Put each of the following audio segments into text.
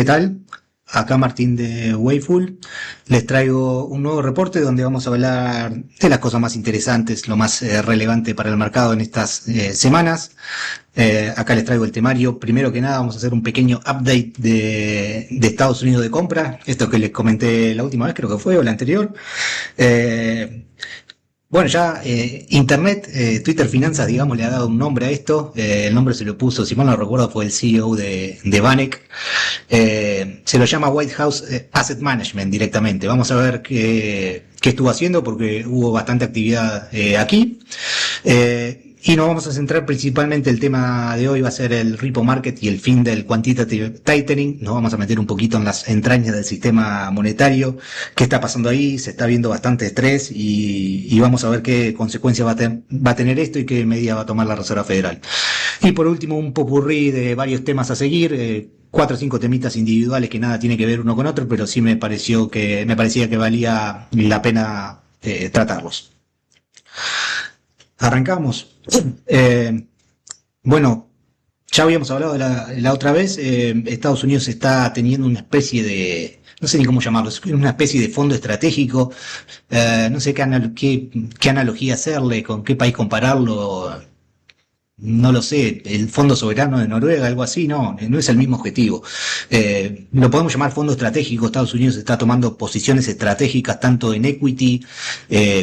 ¿Qué tal? Acá Martín de Wayful. Les traigo un nuevo reporte donde vamos a hablar de las cosas más interesantes, lo más relevante para el mercado en estas semanas. Acá les traigo el temario. Primero que nada vamos a hacer un pequeño update de Estados Unidos de compra. Esto que les comenté la última vez, creo que fue, o la anterior. Eh, bueno, ya Internet, Twitter Finanzas, digamos, le ha dado un nombre a esto. El nombre se lo puso, si mal no recuerdo, fue el CEO de Vanek. Se lo llama White House Asset Management directamente. Vamos a ver qué estuvo haciendo porque hubo bastante actividad aquí. Y nos vamos a centrar principalmente, el tema de hoy va a ser el repo market y el fin del quantitative tightening. Nos vamos a meter un poquito en las entrañas del sistema monetario, qué está pasando ahí, se está viendo bastante estrés y vamos a ver qué consecuencias va a tener esto y qué medida va a tomar la Reserva Federal. Y por último, un popurrí de varios temas a seguir, 4 o 5 temitas individuales que nada tiene que ver uno con otro, pero sí me parecía que valía la pena tratarlos. Arrancamos. Bueno, ya habíamos hablado la otra vez. Estados Unidos está teniendo una especie de, no sé ni cómo llamarlo, es una especie de fondo estratégico. No sé qué analogía hacerle, con qué país compararlo. No lo sé, el Fondo Soberano de Noruega, algo así, no es el mismo objetivo. Lo podemos llamar fondo estratégico. Estados Unidos está tomando posiciones estratégicas tanto en equity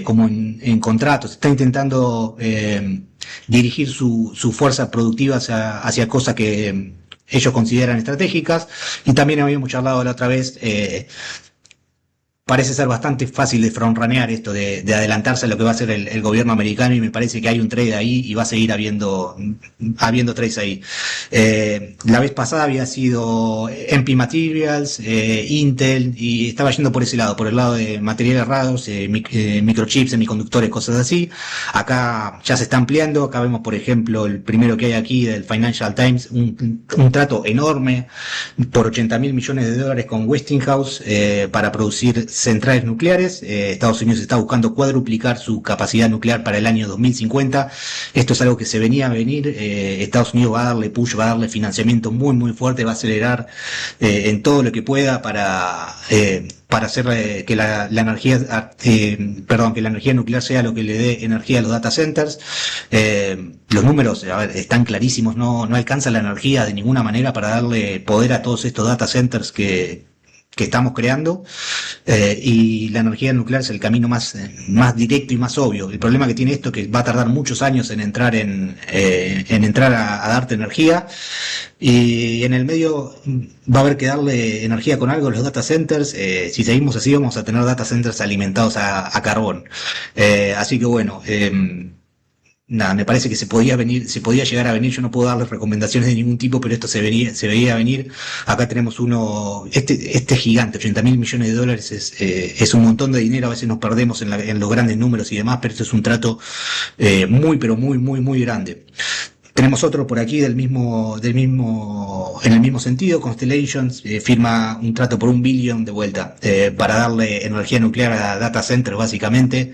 como en contratos. Está intentando dirigir su fuerza productiva hacia cosas que ellos consideran estratégicas. Y también habíamos charlado la otra vez. Parece ser bastante fácil de frontranear esto, de adelantarse a lo que va a ser el gobierno americano, y me parece que hay un trade ahí y va a seguir habiendo trades ahí. La vez pasada había sido MP Materials, Intel, y estaba yendo por ese lado, por el lado de materiales raros, microchips, semiconductores, cosas así. Acá ya se está ampliando. Acá vemos, por ejemplo, el primero que hay aquí del Financial Times, un trato enorme por $80.000 millones con Westinghouse para producir centrales nucleares. Estados Unidos está buscando cuadruplicar su capacidad nuclear para el año 2050. Esto es algo que se venía a venir. Estados Unidos va a darle push, va a darle financiamiento muy muy fuerte, va a acelerar en todo lo que pueda para hacer que la energía, que la energía nuclear sea lo que le dé energía a los data centers. Los números, a ver, están clarísimos. No alcanza la energía de ninguna manera para darle poder a todos estos data centers que estamos creando, y la energía nuclear es el camino más directo y más obvio. El problema que tiene esto es que va a tardar muchos años en entrar a darte energía, y en el medio va a haber que darle energía con algo a los data centers. Si seguimos así vamos a tener data centers alimentados a carbón. Así que bueno, nada, me parece que se podía llegar a venir. Yo no puedo darles recomendaciones de ningún tipo, pero esto se veía venir. Acá tenemos este gigante, $80.000 millones es un montón de dinero. A veces nos perdemos en los grandes números y demás, pero esto es un trato muy, pero muy, muy, muy grande. Tenemos otro por aquí en el mismo sentido. Constellations firma un trato por $1 billón de vuelta para darle energía nuclear a data centers, básicamente.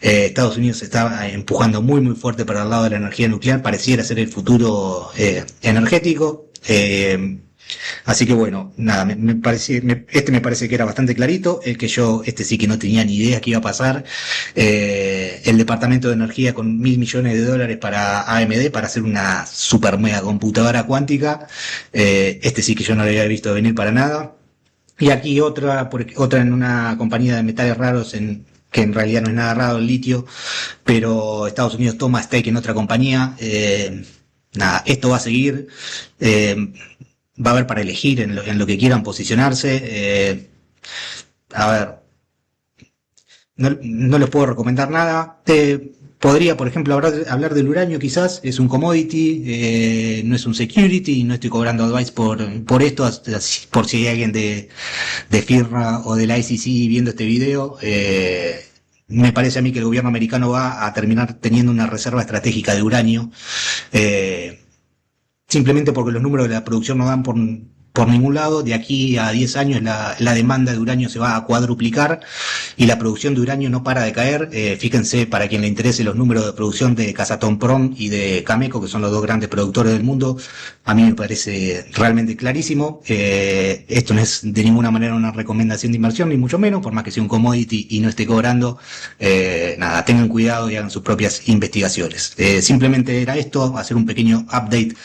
Estados Unidos se está empujando muy muy fuerte para el lado de la energía nuclear. Pareciera ser el futuro energético. Así que bueno, nada, me parece que era bastante clarito. Este sí que no tenía ni idea qué iba a pasar. El Departamento de Energía con $1.000 millones para AMD para hacer una super mega computadora cuántica. Este sí que yo no lo había visto venir para nada. Y aquí otra en una compañía de metales raros, que en realidad no es nada raro, el litio, pero Estados Unidos toma stake en otra compañía. Nada, esto va a seguir. Va a haber para elegir en lo que quieran posicionarse. A ver, no les puedo recomendar nada. Podría, por ejemplo, hablar del uranio. Quizás es un commodity, no es un security, no estoy cobrando advice por esto, por si hay alguien de FIRRA o de la ICC viendo este video. Me parece a mí que el gobierno americano va a terminar teniendo una reserva estratégica de uranio, simplemente porque los números de la producción no dan por ningún lado. De aquí a 10 años la demanda de uranio se va a cuadruplicar y la producción de uranio no para de caer. Fíjense, para quien le interese, los números de producción de Kazatomprom y de Cameco, que son los dos grandes productores del mundo. A mí me parece realmente clarísimo. Esto no es de ninguna manera una recomendación de inversión, ni mucho menos, por más que sea un commodity y no esté cobrando. Nada, tengan cuidado y hagan sus propias investigaciones. Simplemente era esto, hacer un pequeño update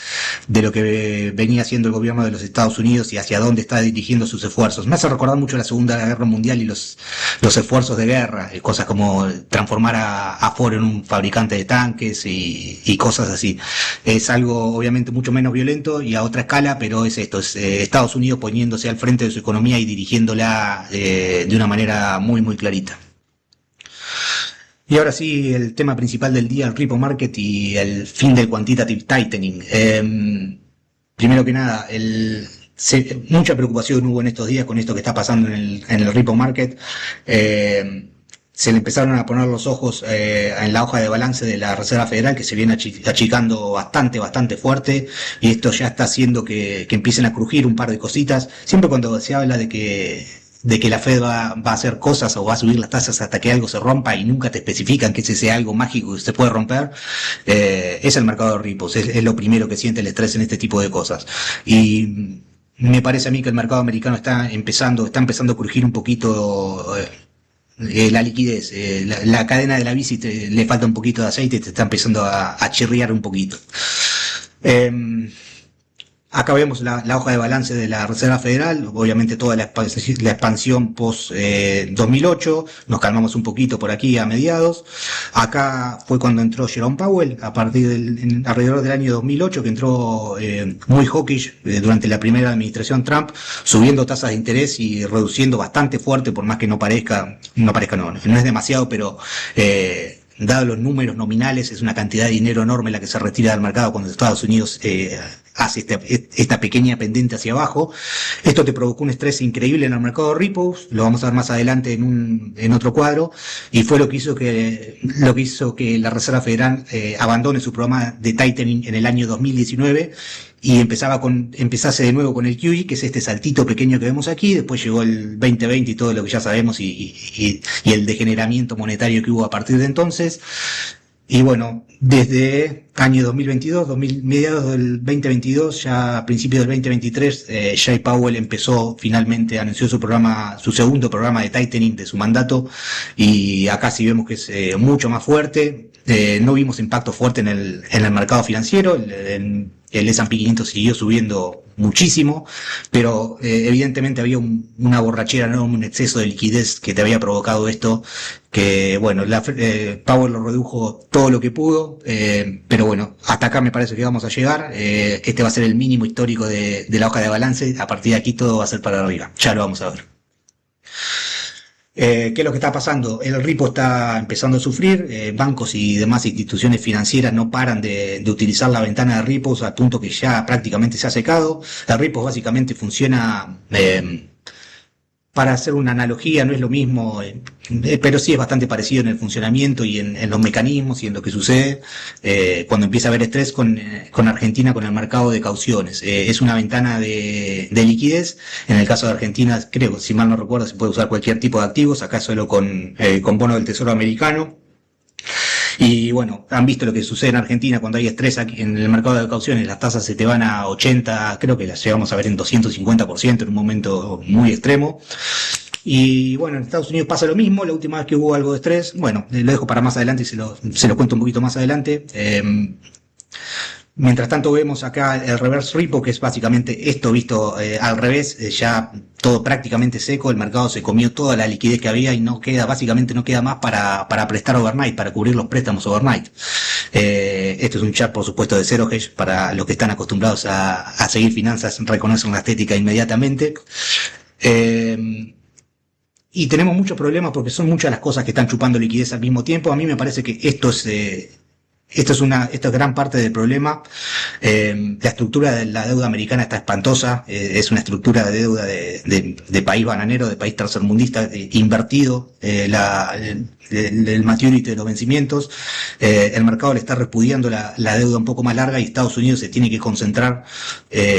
de lo que venía haciendo el gobierno de los Estados Unidos y hacia dónde está dirigiendo sus esfuerzos. Me hace recordar mucho la Segunda Guerra Mundial y los esfuerzos de guerra, cosas como transformar a Ford en un fabricante de tanques y cosas así. Es algo obviamente mucho menos violento y a otra escala, pero es esto, es Estados Unidos poniéndose al frente de su economía y dirigiéndola de una manera muy, muy clarita. Y ahora sí, el tema principal del día, el repo market y el fin del quantitative tightening. Primero que nada, mucha preocupación hubo en estos días con esto que está pasando en el repo market. Se le empezaron a poner los ojos en la hoja de balance de la Reserva Federal, que se viene achicando bastante fuerte, y esto ya está haciendo que empiecen a crujir un par de cositas. Siempre cuando se habla de que la Fed va a hacer cosas o va a subir las tasas hasta que algo se rompa y nunca te especifican que ese sea algo mágico que se puede romper, es el mercado de repos, es lo primero que siente el estrés en este tipo de cosas. Y me parece a mí que el mercado americano está empezando a crujir un poquito la liquidez, la cadena de la bici le falta un poquito de aceite y te está empezando a chirriar un poquito. Acá vemos la hoja de balance de la Reserva Federal, obviamente toda la expansión post 2008, nos calmamos un poquito por aquí a mediados. Acá fue cuando entró Jerome Powell, a partir alrededor del año 2008, que entró muy hawkish durante la primera administración Trump, subiendo tasas de interés y reduciendo bastante fuerte, por más que no es demasiado, pero dado los números nominales, es una cantidad de dinero enorme la que se retira del mercado cuando Estados Unidos hace esta pequeña pendiente hacia abajo. Esto te provocó un estrés increíble en el mercado de repos, lo vamos a ver más adelante en otro cuadro, y fue lo que hizo que la Reserva Federal abandone su programa de tightening en el año 2019 y empezase de nuevo con el QE, que es este saltito pequeño que vemos aquí. Después llegó el 2020 y todo lo que ya sabemos y el degeneramiento monetario que hubo a partir de entonces. Y bueno, desde año 2022, mediados del 2022, ya a principios del 2023, Jay Powell anunció su segundo programa de tightening de su mandato, y acá sí vemos que es mucho más fuerte. No vimos impacto fuerte en el mercado financiero. El S&P 500 siguió subiendo muchísimo, pero evidentemente había una borrachera enorme, un exceso de liquidez que te había provocado esto, que bueno, Powell lo redujo todo lo que pudo, pero bueno, hasta acá me parece que vamos a llegar. Este va a ser el mínimo histórico de la hoja de balance. A partir de aquí todo va a ser para arriba, ya lo vamos a ver. ¿Qué es lo que está pasando? El repo está empezando a sufrir, bancos y demás instituciones financieras no paran de utilizar la ventana de repos, al punto que ya prácticamente se ha secado. El repo básicamente funciona, para hacer una analogía, no es lo mismo, pero sí es bastante parecido en el funcionamiento y en los mecanismos y en lo que sucede cuando empieza a haber estrés con Argentina, con el mercado de cauciones. Es una ventana de liquidez. En el caso de Argentina, creo, si mal no recuerdo, se puede usar cualquier tipo de activos, acá solo con bonos del Tesoro americano. Y bueno, han visto lo que sucede en Argentina cuando hay estrés aquí en el mercado de cauciones, las tasas se te van a 80, creo que las llegamos a ver en 250% en un momento muy extremo. Y bueno, en Estados Unidos pasa lo mismo. La última vez que hubo algo de estrés, bueno, lo dejo para más adelante y se lo cuento un poquito más adelante. Mientras tanto vemos acá el reverse repo, que es básicamente esto visto al revés, ya todo prácticamente seco, el mercado se comió toda la liquidez que había y básicamente no queda más para prestar overnight, para cubrir los préstamos overnight. Esto es un chart, por supuesto, de Zero Hedge. Para los que están acostumbrados a seguir finanzas, reconocen la estética inmediatamente. Y tenemos muchos problemas porque son muchas las cosas que están chupando liquidez al mismo tiempo. A mí me parece que esto es esto es gran parte del problema. La estructura de la deuda americana está espantosa. Es una estructura de deuda de país bananero, de país tercermundista, invertido el maturity de los vencimientos. El mercado le está repudiando la deuda un poco más larga y Estados Unidos se tiene que concentrar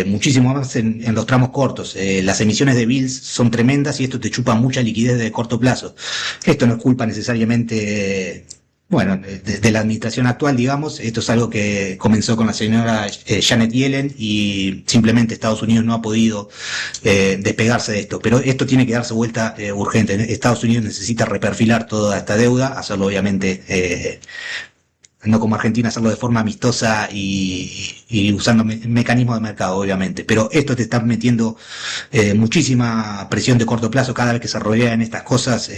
muchísimo más en los tramos cortos. Las emisiones de bills son tremendas y esto te chupa mucha liquidez de corto plazo. Esto no es culpa necesariamente bueno, de la administración actual, digamos. Esto es algo que comenzó con la señora Janet Yellen y simplemente Estados Unidos no ha podido despegarse de esto. Pero esto tiene que darse vuelta urgente. Estados Unidos necesita reperfilar toda esta deuda, hacerlo obviamente no como Argentina, hacerlo de forma amistosa y usando mecanismos de mercado, obviamente. Pero esto te está metiendo muchísima presión de corto plazo. Cada vez que se rodean estas cosas,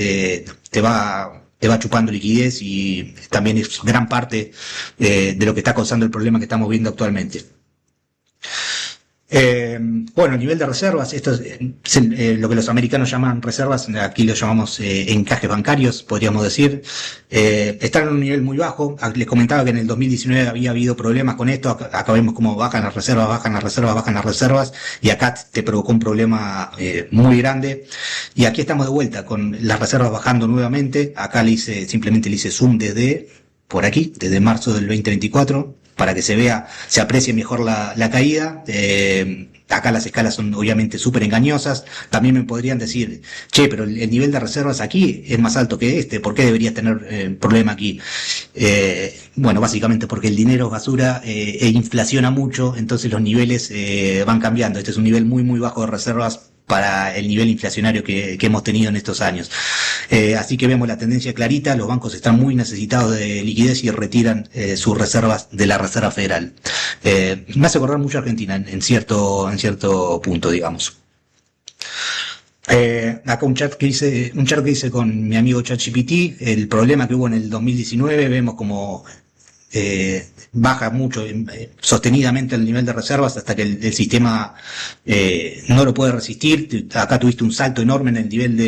te va chupando liquidez y también es gran parte de lo que está causando el problema que estamos viendo actualmente. Bueno, nivel de reservas, esto es lo que los americanos llaman reservas, aquí lo llamamos encajes bancarios, podríamos decir. Están en un nivel muy bajo. Les comentaba que en el 2019 había habido problemas con esto. Acá vemos cómo bajan las reservas, bajan las reservas, bajan las reservas, y acá te provocó un problema muy grande. Y aquí estamos de vuelta con las reservas bajando nuevamente. Acá simplemente le hice zoom desde por aquí, desde marzo del 2024. Para que se aprecie mejor la caída. Acá las escalas son obviamente súper engañosas. También me podrían decir, che, pero el nivel de reservas aquí es más alto que este, ¿por qué deberías tener problema aquí? Bueno, básicamente porque el dinero es basura e inflaciona mucho, entonces los niveles van cambiando. Este es un nivel muy muy bajo de reservas para el nivel inflacionario que hemos tenido en estos años. Así que vemos la tendencia clarita, los bancos están muy necesitados de liquidez y retiran sus reservas de la Reserva Federal. Me hace acordar mucho a Argentina en cierto punto, digamos. Acá un chart que hice con mi amigo ChatGPT, el problema que hubo en el 2019, vemos como baja mucho sostenidamente el nivel de reservas hasta que el sistema no lo puede resistir. Acá tuviste un salto enorme en el nivel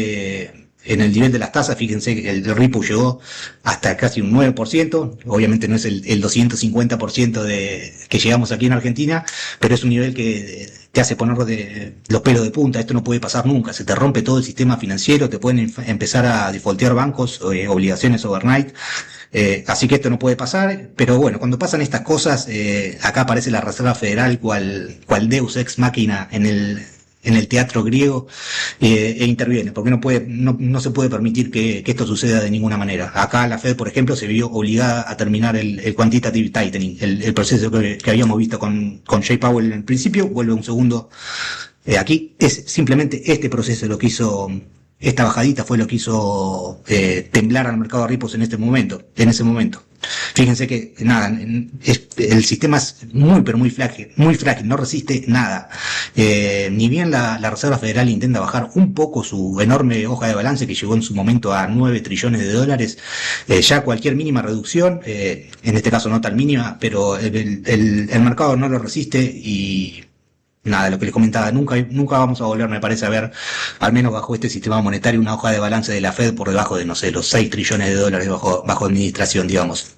de las tasas. Fíjense que el repo llegó hasta casi un 9%, obviamente no es el 250% que llegamos aquí en Argentina, pero es un nivel que te hace poner los pelos de punta. Esto no puede pasar nunca, se te rompe todo el sistema financiero, te pueden empezar a defaultear bancos, obligaciones overnight. Así que esto no puede pasar, pero bueno, cuando pasan estas cosas, acá aparece la Reserva Federal cual Deus ex machina en el teatro griego, e interviene, porque no se puede permitir que esto suceda de ninguna manera. Acá la Fed, por ejemplo, se vio obligada a terminar el quantitative tightening, el proceso que habíamos visto con Jay Powell en el principio, vuelve un segundo. Aquí es simplemente este proceso lo que hizo. Esta bajadita fue lo que hizo temblar al mercado de repos en ese momento. Fíjense que nada, el sistema es pero muy frágil, no resiste nada. Ni bien la Reserva Federal intenta bajar un poco su enorme hoja de balance que llegó en su momento a 9 trillones de dólares, ya cualquier mínima reducción, en este caso no tan mínima, pero el mercado no lo resiste y nada, lo que les comentaba, nunca vamos a volver, me parece, a ver, al menos bajo este sistema monetario, una hoja de balance de la Fed por debajo de, no sé, los 6 trillones de dólares bajo administración, digamos.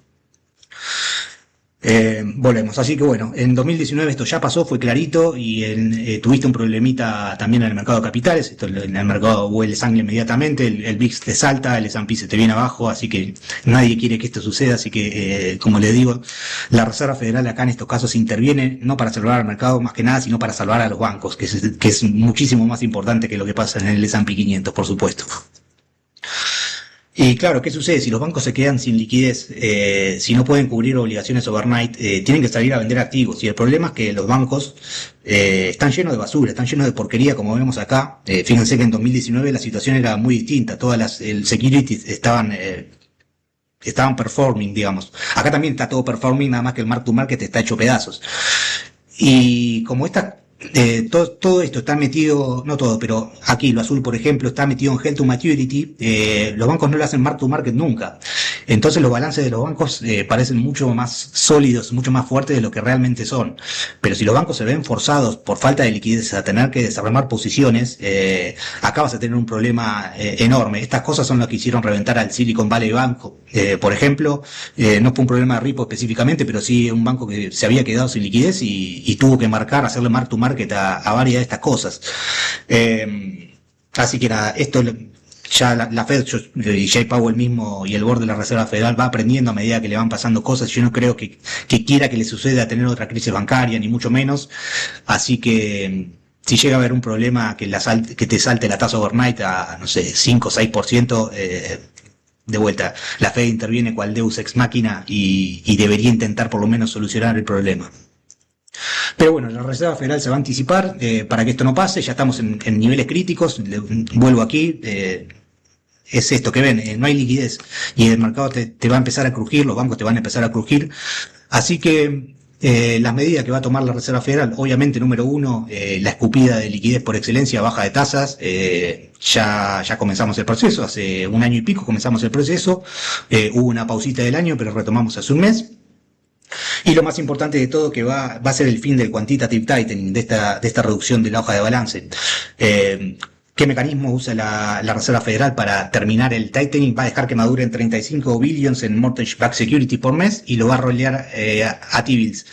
Volvemos, así que bueno, en 2019 esto ya pasó, fue clarito y tuviste un problemita también en el mercado de capitales. Esto en el mercado huele sangre inmediatamente, el VIX te salta, el S&P se te viene abajo, así que nadie quiere que esto suceda. Así que como les digo, la Reserva Federal acá en estos casos interviene no para salvar al mercado más que nada, sino para salvar a los bancos, que es muchísimo más importante que lo que pasa en el S&P 500, por supuesto. Y claro, ¿qué sucede? Si los bancos se quedan sin liquidez, si no pueden cubrir obligaciones overnight, tienen que salir a vender activos. Y el problema es que los bancos están llenos de basura, están llenos de porquería, como vemos acá. Fíjense que en 2019 la situación era muy distinta. Todas el securities estaban performing, digamos. Acá también está todo performing, nada más que el mark to market está hecho pedazos. Y como todo esto está metido, no todo, pero aquí lo azul, por ejemplo, está metido en Held to Maturity. Los bancos no lo hacen mark to market nunca. Entonces los balances de los bancos parecen mucho más sólidos, mucho más fuertes de lo que realmente son. Pero si los bancos se ven forzados por falta de liquidez a tener que desarmar posiciones, acá vas a tener un problema enorme. Estas cosas son las que hicieron reventar al Silicon Valley Bank, por ejemplo. No fue un problema de Ripple específicamente, pero sí un banco que se había quedado sin liquidez y tuvo que hacerle mark to market a varias de estas cosas. Así que nada, esto ya la Fed y Jay Powell mismo y el board de la Reserva Federal va aprendiendo a medida que le van pasando cosas. Yo no creo que quiera que le suceda tener otra crisis bancaria, ni mucho menos. Así que si llega a haber un problema que te salte la tasa overnight a, no sé, 5 o 6%, de vuelta, la Fed interviene cual Deus ex machina y debería intentar por lo menos solucionar el problema. Pero bueno, la Reserva Federal se va a anticipar para que esto no pase. Ya estamos en niveles críticos. Vuelvo aquí. Es esto que ven, no hay liquidez y el mercado te va a empezar a crujir, los bancos te van a empezar a crujir. Así que las medidas que va a tomar la Reserva Federal, obviamente, número uno, la escupida de liquidez por excelencia, baja de tasas. Ya comenzamos el proceso, hace un año y pico comenzamos el proceso. Hubo una pausita del año, pero retomamos hace un mes. Y lo más importante de todo, que va a ser el fin del quantitative tightening, de esta reducción de la hoja de balance. ¿Qué mecanismo usa la Reserva Federal para terminar el tightening? Va a dejar que maduren 35 billions en mortgage-backed security por mes y lo va a rolear a T-bills.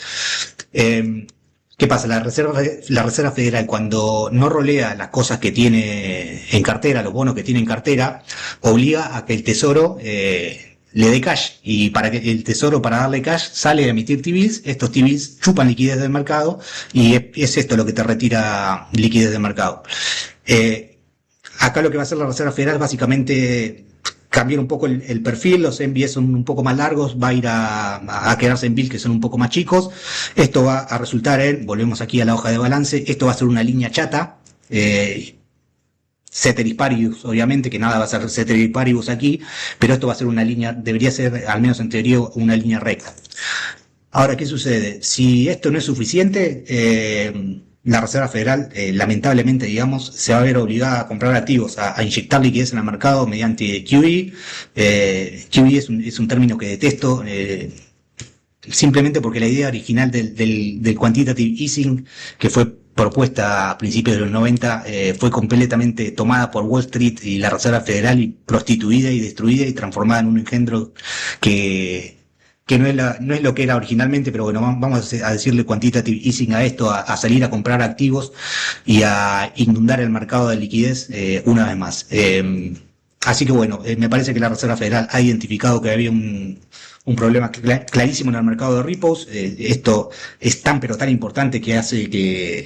¿Qué pasa? La Reserva Federal, cuando no rolea las cosas que tiene en cartera, los bonos que tiene en cartera, obliga a que el Tesoro le dé cash, y para que el Tesoro, para darle cash, sale a emitir T-bills. Estos T-bills chupan liquidez del mercado y es esto lo que te retira liquidez del mercado. Acá lo que va a hacer la Reserva Federal es básicamente cambiar un poco el perfil. Los MBS son un poco más largos, va a ir a quedarse en bills que son un poco más chicos. Esto va a resultar volvemos aquí a la hoja de balance, esto va a ser una línea chata, ceteris paribus, obviamente, que nada va a ser ceteris paribus aquí, pero esto va a ser una línea, debería ser, al menos en teoría, una línea recta. Ahora, ¿qué sucede? Si esto no es suficiente, la Reserva Federal, lamentablemente, digamos, se va a ver obligada a comprar activos, a inyectar liquidez en el mercado mediante QE. QE es un término que detesto, simplemente porque la idea original del quantitative easing, que fue propuesta a principios de los 90, fue completamente tomada por Wall Street y la Reserva Federal y prostituida y destruida y transformada en un engendro que no es lo que era originalmente, pero bueno, vamos a decirle quantitative easing a esto, a salir a comprar activos y a inundar el mercado de liquidez una vez más. Así que bueno, me parece que la Reserva Federal ha identificado que había un problema clarísimo en el mercado de repos. Esto es tan pero tan importante que hace que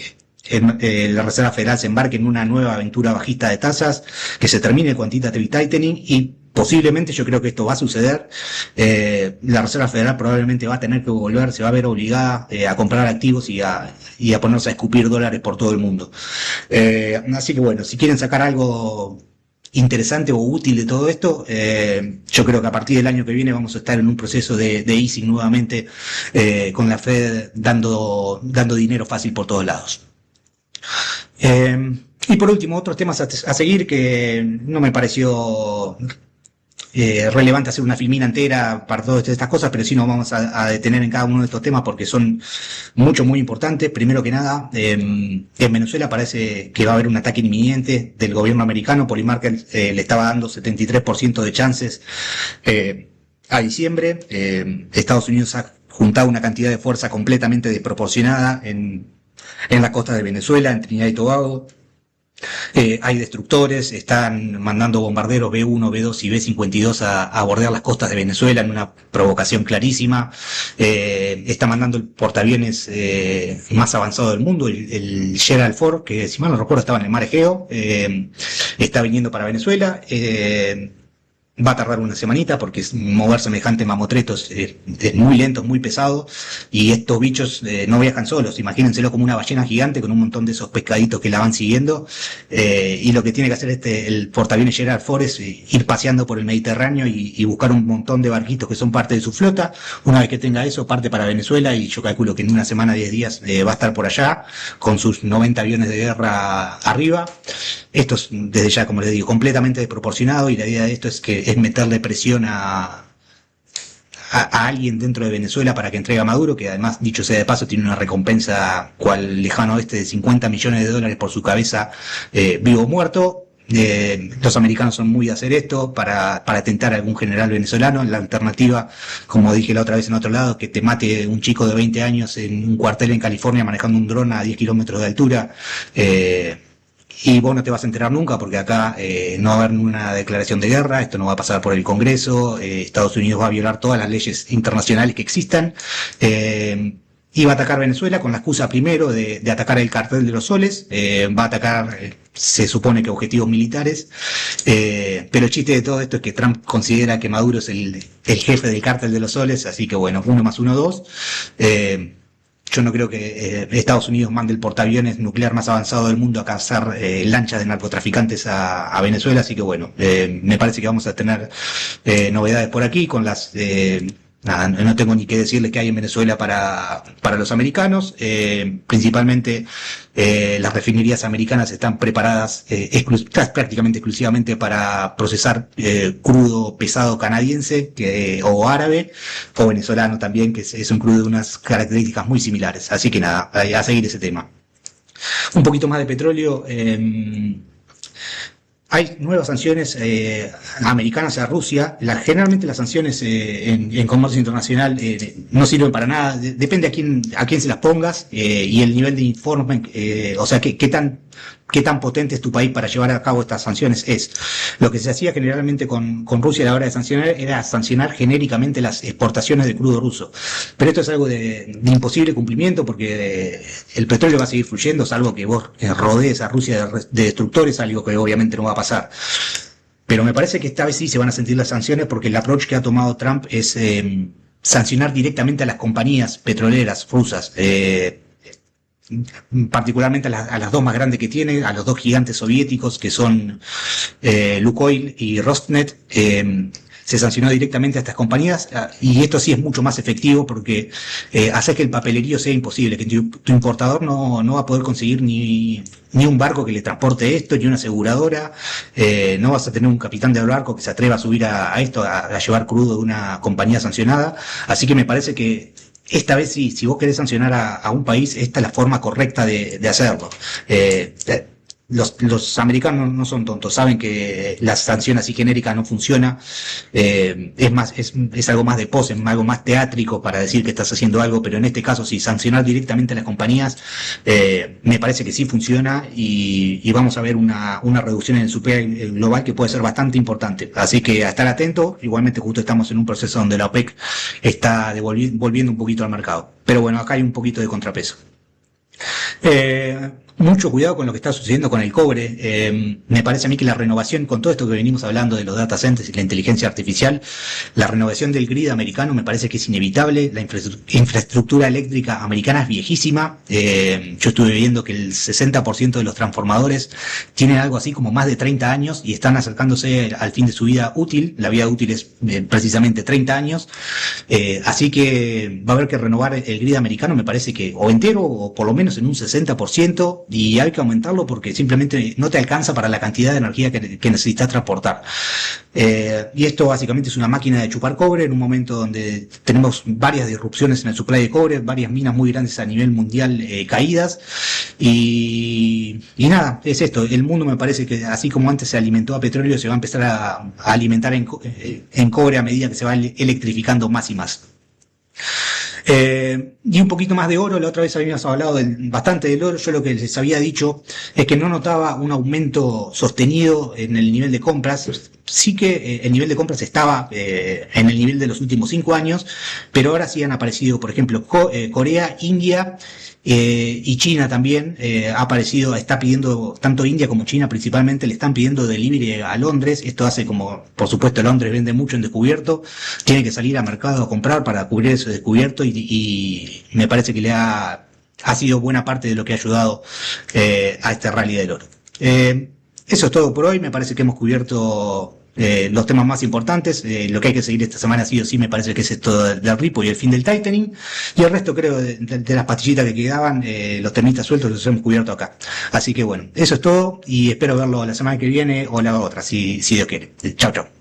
la Reserva Federal se embarque en una nueva aventura bajista de tasas, que se termine el quantitative tightening, y posiblemente, yo creo que esto va a suceder. La Reserva Federal probablemente va a tener que volver, se va a ver obligada a comprar activos y a ponerse a escupir dólares por todo el mundo. Así que bueno, si quieren sacar algo interesante o útil de todo esto, yo creo que a partir del año que viene vamos a estar en un proceso de easing nuevamente, con la Fed dando dinero fácil por todos lados. Y por último, otros temas a seguir, que no me pareció relevante hacer una filmina entera para todas estas cosas, pero sí nos vamos a detener en cada uno de estos temas porque son muy importantes. Primero que nada, en Venezuela parece que va a haber un ataque inminente del gobierno americano. Polymarket le estaba dando 73% de chances a diciembre. Estados Unidos ha juntado una cantidad de fuerza completamente desproporcionada en la costa de Venezuela, en Trinidad y Tobago. Hay destructores, están mandando bombarderos B-1, B-2 y B-52 a bordear las costas de Venezuela en una provocación clarísima. Está mandando el portaaviones más avanzado del mundo, el Gerald Ford, que si mal no recuerdo estaba en el mar Egeo, está viniendo para Venezuela. Va a tardar una semanita porque mover semejante mamotreto es muy lento, es muy pesado, y estos bichos no viajan solos. Imagínenselo como una ballena gigante con un montón de esos pescaditos que la van siguiendo, y lo que tiene que hacer el portaaviones Gerald Ford es ir paseando por el Mediterráneo y buscar un montón de barquitos que son parte de su flota. Una vez que tenga eso, parte para Venezuela, y yo calculo que en una semana, 10 días, va a estar por allá con sus 90 aviones de guerra arriba. Esto es, desde ya, como les digo, completamente desproporcionado, y la idea de esto es meterle presión a a alguien dentro de Venezuela para que entregue a Maduro, que además, dicho sea de paso, tiene una recompensa cual lejano oeste de $50 millones por su cabeza, vivo o muerto. Los americanos son muy de hacer esto para tentar a algún general venezolano. La alternativa, como dije la otra vez en otro lado, es que te mate un chico de 20 años en un cuartel en California manejando un dron a 10 kilómetros de altura. Y vos no te vas a enterar nunca porque acá no va a haber una declaración de guerra, esto no va a pasar por el Congreso, Estados Unidos va a violar todas las leyes internacionales que existan. Iba a atacar Venezuela con la excusa primero de atacar el cartel de los soles, va a atacar, se supone que objetivos militares, pero el chiste de todo esto es que Trump considera que Maduro es el jefe del cartel de los soles, así que bueno, 1 más 1, 2. Yo no creo que Estados Unidos mande el portaaviones nuclear más avanzado del mundo a cazar lanchas de narcotraficantes a Venezuela, así que bueno, me parece que vamos a tener novedades por aquí con las... Nada, no tengo ni que decirles que hay en Venezuela para los americanos. Principalmente las refinerías americanas están preparadas prácticamente exclusivamente para procesar crudo pesado canadiense o árabe o venezolano también, que es un crudo de unas características muy similares. Así que nada, a seguir ese tema. Un poquito más de petróleo. Hay nuevas sanciones americanas a Rusia. Generalmente las sanciones en comercio internacional no sirven para nada. Depende a quién se las pongas y el nivel de enforcement, o sea, qué tan potente es tu país para llevar a cabo estas sanciones es. Lo que se hacía generalmente con Rusia a la hora de sancionar era sancionar genéricamente las exportaciones de crudo ruso. Pero esto es algo de imposible cumplimiento porque el petróleo va a seguir fluyendo, salvo que vos rodees a Rusia de destructores, algo que obviamente no va a pasar. Pero me parece que esta vez sí se van a sentir las sanciones porque el approach que ha tomado Trump es sancionar directamente a las compañías petroleras rusas. Particularmente a las dos más grandes que tiene, a los dos gigantes soviéticos que son Lukoil y Rosneft. Se sancionó directamente a estas compañías y esto sí es mucho más efectivo porque hace que el papelerío sea imposible, que tu importador no va a poder conseguir ni un barco que le transporte esto, ni una aseguradora, no vas a tener un capitán de barco que se atreva a subir a esto, a llevar crudo de una compañía sancionada. Así que me parece que esta vez sí, si vos querés sancionar a un país, esta es la forma correcta de hacerlo. Los americanos no son tontos, saben que la sanción así genérica no funciona, es algo más de pose, algo más teátrico para decir que estás haciendo algo, pero en este caso sí, sancionar directamente a las compañías, me parece que sí funciona y vamos a ver una reducción en el supply global que puede ser bastante importante, así que a estar atento. Igualmente justo estamos en un proceso donde la OPEC está volviendo un poquito al mercado, pero bueno, acá hay un poquito de contrapeso. Mucho cuidado con lo que está sucediendo con el cobre. Me parece a mí que la renovación, con todo esto que venimos hablando de los data centers y la inteligencia artificial, la renovación del grid americano me parece que es inevitable. La infraestructura eléctrica americana es viejísima. Yo estuve viendo que el 60% de los transformadores tienen algo así como más de 30 años y están acercándose al fin de su vida útil. La vida útil es precisamente 30 años. Así que va a haber que renovar el grid americano, me parece que o entero o por lo menos en un 60%. Y hay que aumentarlo porque simplemente no te alcanza para la cantidad de energía que necesitas transportar. Y esto básicamente es una máquina de chupar cobre en un momento donde tenemos varias disrupciones en el supply de cobre, varias minas muy grandes a nivel mundial caídas. Y nada, es esto. El mundo me parece que así como antes se alimentó a petróleo, se va a empezar a alimentar en cobre a medida que se va electrificando más y más. Y un poquito más de oro. La otra vez habíamos hablado bastante del oro. Yo lo que les había dicho es que no notaba un aumento sostenido en el nivel de compras. Sí que el nivel de compras estaba en el nivel de los últimos 5 años, pero ahora sí han aparecido, por ejemplo, Corea, India y China también ha aparecido. Está pidiendo, tanto India como China principalmente, le están pidiendo delivery a Londres. Esto hace como, por supuesto, Londres vende mucho en descubierto, tiene que salir al mercado a comprar para cubrir ese descubierto y me parece que ha sido buena parte de lo que ha ayudado a este rally del oro. Eso es todo por hoy. Me parece que hemos cubierto los temas más importantes. Lo que hay que seguir esta semana sí o sí me parece que es esto del Ripo y el fin del tightening, y el resto creo de las pastillitas que quedaban, los temitas sueltos los hemos cubierto acá. Así que bueno, eso es todo y espero verlo la semana que viene o la otra, si Dios quiere. Chao, chao.